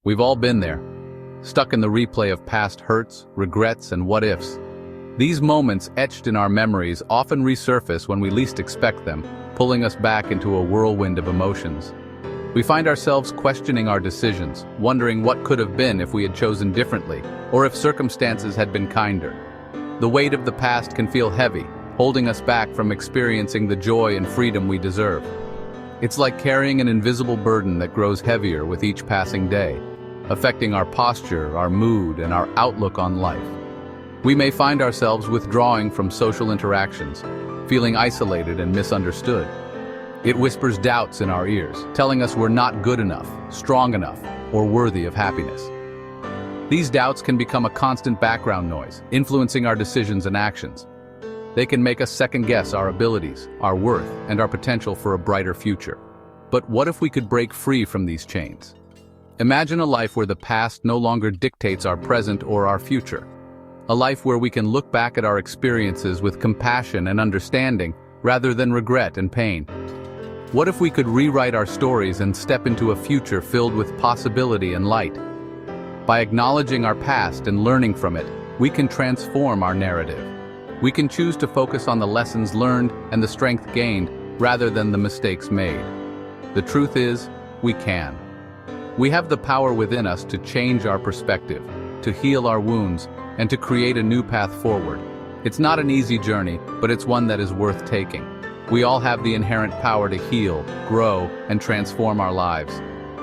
We've all been there, stuck in the replay of past hurts, regrets, and what-ifs. These moments etched in our memories often resurface when we least expect them, pulling us back into a whirlwind of emotions. We find ourselves questioning our decisions, wondering what could have been if we had chosen differently, or if circumstances had been kinder. The weight of the past can feel heavy, holding us back from experiencing the joy and freedom we deserve. It's like carrying an invisible burden that grows heavier with each passing day, affecting our posture, our mood, and our outlook on life. We may find ourselves withdrawing from social interactions, feeling isolated and misunderstood. It whispers doubts in our ears, telling us we're not good enough, strong enough, or worthy of happiness. These doubts can become a constant background noise, influencing our decisions and actions. They can make us second-guess our abilities, our worth, and our potential for a brighter future. But what if we could break free from these chains? Imagine a life where the past no longer dictates our present or our future. A life where we can look back at our experiences with compassion and understanding, rather than regret and pain. What if we could rewrite our stories and step into a future filled with possibility and light? By acknowledging our past and learning from it, we can transform our narrative. We can choose to focus on the lessons learned and the strength gained, rather than the mistakes made. The truth is, we can. We have the power within us to change our perspective, to heal our wounds, and to create a new path forward. It's not an easy journey, but it's one that is worth taking. We all have the inherent power to heal, grow, and transform our lives.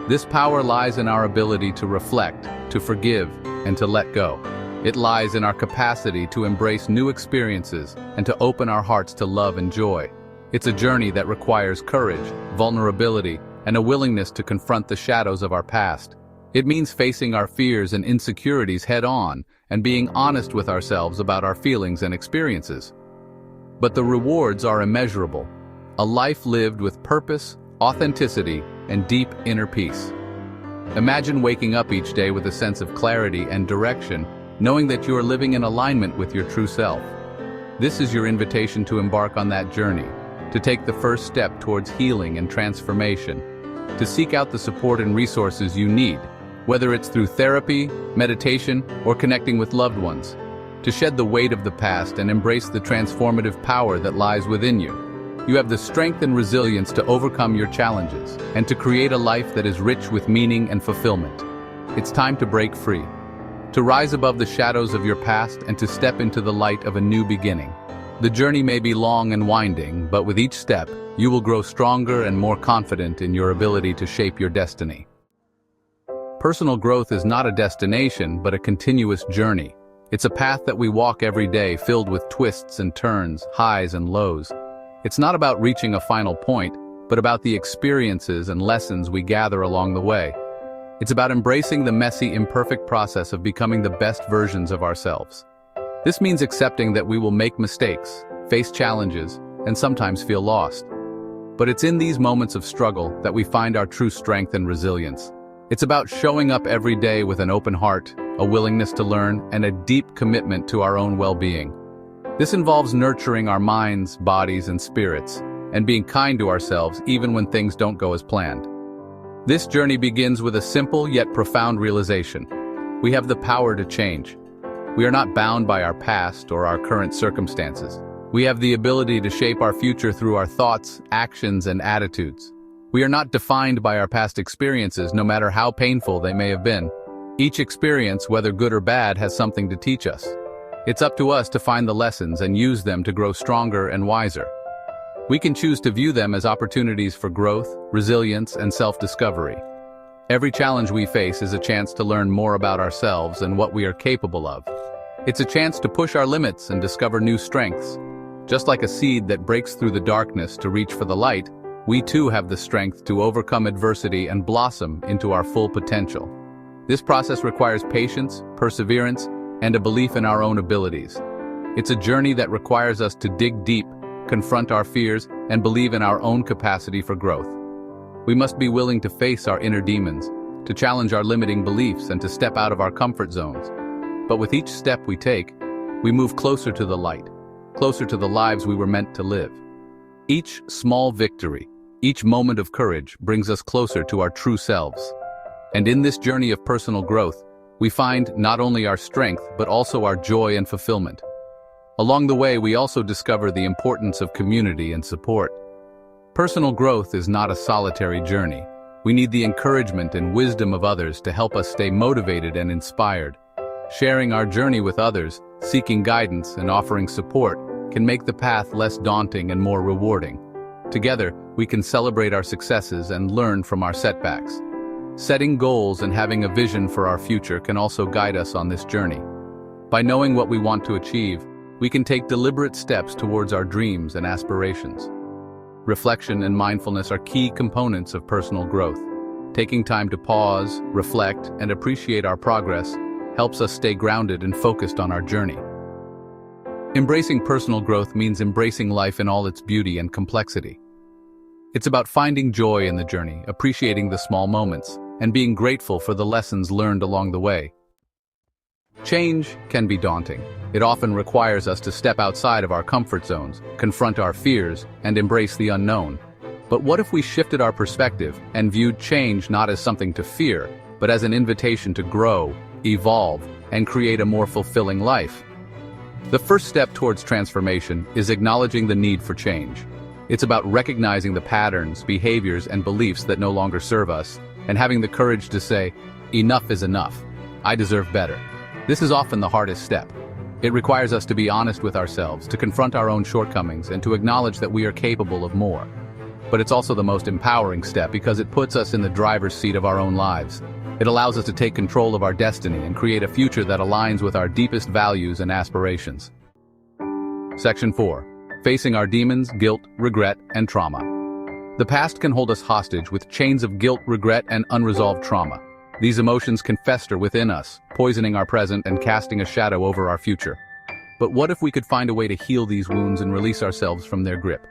This power lies in our ability to reflect, to forgive, and to let go. It lies in our capacity to embrace new experiences and to open our hearts to love and joy. It's a journey that requires courage, vulnerability, and a willingness to confront the shadows of our past. It means facing our fears and insecurities head-on and being honest with ourselves about our feelings and experiences. But the rewards are immeasurable. A life lived with purpose, authenticity, and deep inner peace. Imagine waking up each day with a sense of clarity and direction, knowing that you are living in alignment with your true self. This is your invitation to embark on that journey, to take the first step towards healing and transformation, to seek out the support and resources you need, whether it's through therapy, meditation, or connecting with loved ones, to shed the weight of the past and embrace the transformative power that lies within you. You have the strength and resilience to overcome your challenges and to create a life that is rich with meaning and fulfillment. It's time to break free, to rise above the shadows of your past and to step into the light of a new beginning. The journey may be long and winding, but with each step, you will grow stronger and more confident in your ability to shape your destiny. Personal growth is not a destination, but a continuous journey. It's a path that we walk every day, filled with twists and turns, highs and lows. It's not about reaching a final point, but about the experiences and lessons we gather along the way. It's about embracing the messy, imperfect process of becoming the best versions of ourselves. This means accepting that we will make mistakes, face challenges, and sometimes feel lost. But it's in these moments of struggle that we find our true strength and resilience. It's about showing up every day with an open heart, a willingness to learn, and a deep commitment to our own well-being. This involves nurturing our minds, bodies, and spirits, and being kind to ourselves even when things don't go as planned. This journey begins with a simple yet profound realization. We have the power to change. We are not bound by our past or our current circumstances. We have the ability to shape our future through our thoughts, actions, and attitudes. We are not defined by our past experiences, no matter how painful they may have been. Each experience, whether good or bad, has something to teach us. It's up to us to find the lessons and use them to grow stronger and wiser. We can choose to view them as opportunities for growth, resilience, and self-discovery. Every challenge we face is a chance to learn more about ourselves and what we are capable of. It's a chance to push our limits and discover new strengths. Just like a seed that breaks through the darkness to reach for the light, we too have the strength to overcome adversity and blossom into our full potential. This process requires patience, perseverance, and a belief in our own abilities. It's a journey that requires us to dig deep, confront our fears, and believe in our own capacity for growth. We must be willing to face our inner demons, to challenge our limiting beliefs, and to step out of our comfort zones. But with each step we take, we move closer to the light, closer to the lives we were meant to live. Each small victory, each moment of courage brings us closer to our true selves. And in this journey of personal growth, we find not only our strength but also our joy and fulfillment. Along the way, we also discover the importance of community and support. Personal growth is not a solitary journey. We need the encouragement and wisdom of others to help us stay motivated and inspired. Sharing our journey with others, seeking guidance, and offering support can make the path less daunting and more rewarding. Together, we can celebrate our successes and learn from our setbacks. Setting goals and having a vision for our future can also guide us on this journey. By knowing what we want to achieve, we can take deliberate steps towards our dreams and aspirations. Reflection and mindfulness are key components of personal growth. Taking time to pause, reflect, and appreciate our progress helps us stay grounded and focused on our journey. Embracing personal growth means embracing life in all its beauty and complexity. It's about finding joy in the journey, appreciating the small moments, and being grateful for the lessons learned along the way. Change can be daunting. It often requires us to step outside of our comfort zones, confront our fears, and embrace the unknown. But what if we shifted our perspective and viewed change not as something to fear, but as an invitation to grow, evolve, and create a more fulfilling life? The first step towards transformation is acknowledging the need for change. It's about recognizing the patterns, behaviors, and beliefs that no longer serve us, and having the courage to say, "Enough is enough. I deserve better." This is often the hardest step. It requires us to be honest with ourselves, to confront our own shortcomings, and to acknowledge that we are capable of more. But it's also the most empowering step because it puts us in the driver's seat of our own lives. It allows us to take control of our destiny and create a future that aligns with our deepest values and aspirations. Section 4. Facing our demons, guilt, regret, and trauma. The past can hold us hostage with chains of guilt, regret, and unresolved trauma. These emotions can fester within us, poisoning our present and casting a shadow over our future. But what if we could find a way to heal these wounds and release ourselves from their grip?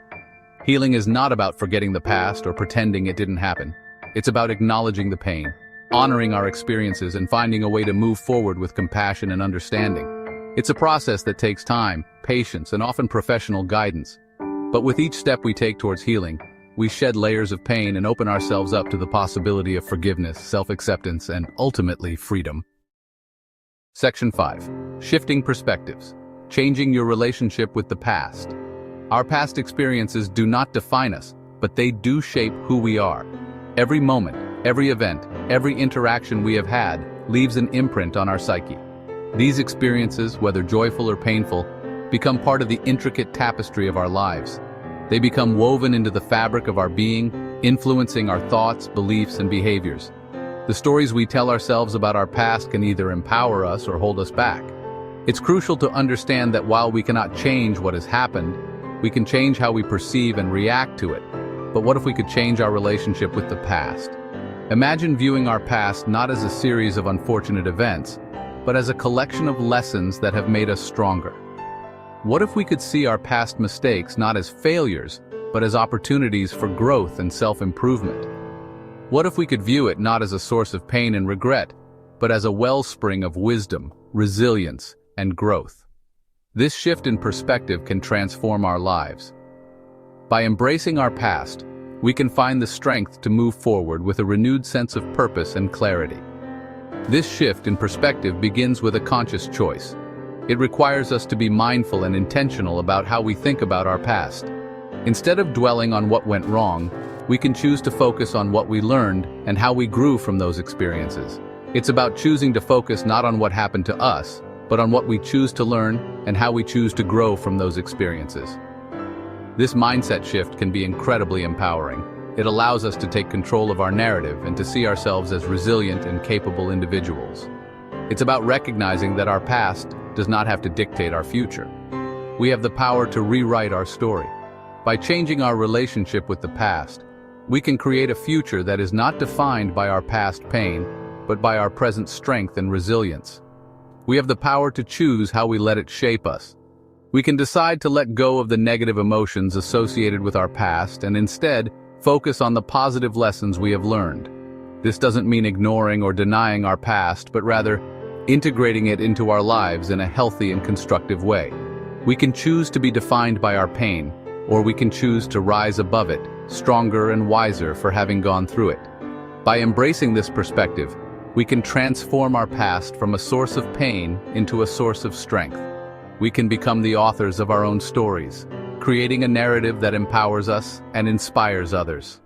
Healing is not about forgetting the past or pretending it didn't happen. It's about acknowledging the pain, honoring our experiences, and finding a way to move forward with compassion and understanding. It's a process that takes time, patience, and often professional guidance. But with each step we take towards healing, we shed layers of pain and open ourselves up to the possibility of forgiveness, self-acceptance, and ultimately freedom. Section 5. Shifting perspectives. Changing your relationship with the past. Our past experiences do not define us, but they do shape who we are. Every moment, every event, every interaction we have had leaves an imprint on our psyche. These experiences, whether joyful or painful, become part of the intricate tapestry of our lives. They become woven into the fabric of our being, influencing our thoughts, beliefs, and behaviors. The stories we tell ourselves about our past can either empower us or hold us back. It's crucial to understand that while we cannot change what has happened, we can change how we perceive and react to it. But what if we could change our relationship with the past? Imagine viewing our past not as a series of unfortunate events, but as a collection of lessons that have made us stronger. What if we could see our past mistakes not as failures, but as opportunities for growth and self-improvement? What if we could view it not as a source of pain and regret, but as a wellspring of wisdom, resilience, and growth? This shift in perspective can transform our lives. By embracing our past, we can find the strength to move forward with a renewed sense of purpose and clarity. This shift in perspective begins with a conscious choice. It requires us to be mindful and intentional about how we think about our past. Instead of dwelling on what went wrong, we can choose to focus on what we learned and how we grew from those experiences. It's about choosing to focus not on what happened to us, but on what we choose to learn and how we choose to grow from those experiences. This mindset shift can be incredibly empowering. It allows us to take control of our narrative and to see ourselves as resilient and capable individuals. It's about recognizing that our past does not have to dictate our future. We have the power to rewrite our story. By changing our relationship with the past, we can create a future that is not defined by our past pain, but by our present strength and resilience. We have the power to choose how we let it shape us. We can decide to let go of the negative emotions associated with our past and instead focus on the positive lessons we have learned. This doesn't mean ignoring or denying our past, but rather integrating it into our lives in a healthy and constructive way. We can choose to be defined by our pain, or we can choose to rise above it, stronger and wiser for having gone through it. By embracing this perspective, we can transform our past from a source of pain into a source of strength. We can become the authors of our own stories, creating a narrative that empowers us and inspires others.